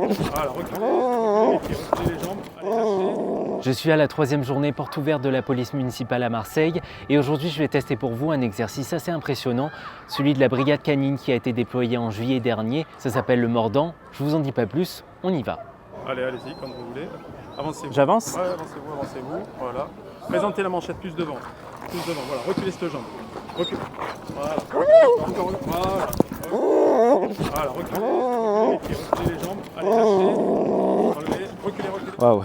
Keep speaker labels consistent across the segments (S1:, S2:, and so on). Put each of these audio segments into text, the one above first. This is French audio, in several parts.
S1: Voilà, reculez les jambes. Allez, lâchez.
S2: Je suis à la 3e journée porte ouverte de la police municipale à Marseille et aujourd'hui je vais tester pour vous un exercice assez impressionnant, celui de la brigade canine qui a été déployée en juillet dernier. Ça s'appelle le mordant. Je vous en dis pas plus, on y va.
S1: Allez, allez-y, comme vous voulez. Avancez-vous.
S2: J'avance ?
S1: Ouais, avancez-vous, avancez-vous. Voilà. Présentez la manchette plus devant. Plus devant, voilà. Reculez cette jambe. Reculez. Voilà. Encore une. Voilà. Voilà, reculez. Reculez les jambes. Allez, lâchez. Relevez. Reculez, reculez.
S2: Waouh.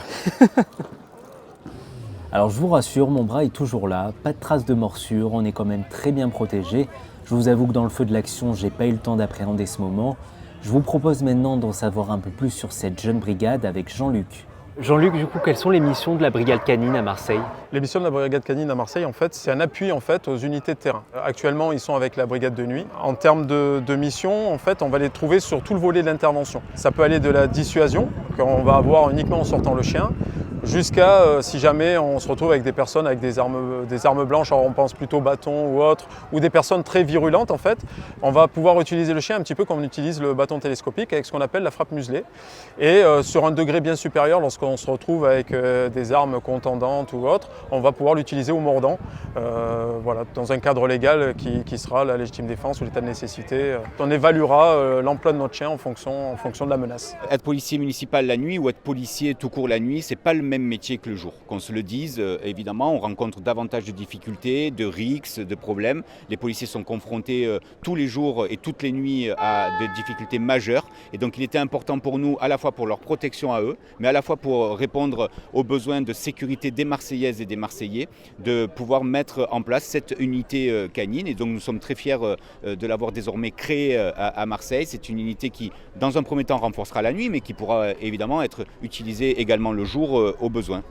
S2: Alors je vous rassure, mon bras est toujours là, pas de traces de morsure, on est quand même très bien protégé. Je vous avoue que dans le feu de l'action, j'ai pas eu le temps d'appréhender ce moment. Je vous propose maintenant d'en savoir un peu plus sur cette jeune brigade avec Jean-Luc. Jean-Luc, du coup, quelles sont les missions de la brigade canine à Marseille ?
S1: Les missions de la brigade canine à Marseille, en fait, c'est un appui en fait, aux unités de terrain. Actuellement, ils sont avec la brigade de nuit. En termes de missions, en fait, on va les trouver sur tout le volet de l'intervention. Ça peut aller de la dissuasion, qu'on va avoir uniquement en sortant le chien, jusqu'à si jamais on se retrouve avec des personnes avec des armes blanches, alors on pense plutôt bâton ou autre, ou des personnes très virulentes en fait, on va pouvoir utiliser le chien un petit peu comme on utilise le bâton télescopique avec ce qu'on appelle la frappe muselée. Et sur un degré bien supérieur, lorsqu'on se retrouve avec des armes contendantes ou autres, on va pouvoir l'utiliser au mordant, voilà, dans un cadre légal qui sera la légitime défense ou l'état de nécessité. On évaluera l'emploi de notre chien en fonction de la menace.
S3: Être policier municipal la nuit ou être policier tout court la nuit, c'est pas le même métier que le jour. Qu'on se le dise, évidemment, on rencontre davantage de difficultés, de risques, de problèmes. Les policiers sont confrontés tous les jours et toutes les nuits à des difficultés majeures. Et donc il était important pour nous, à la fois pour leur protection à eux, mais à la fois pour répondre aux besoins de sécurité des Marseillaises et des Marseillais, de pouvoir mettre en place cette unité canine. Et donc nous sommes très fiers de l'avoir désormais créée à Marseille. C'est une unité qui, dans un premier temps, renforcera la nuit, mais qui pourra évidemment être utilisée également le jour au besoin.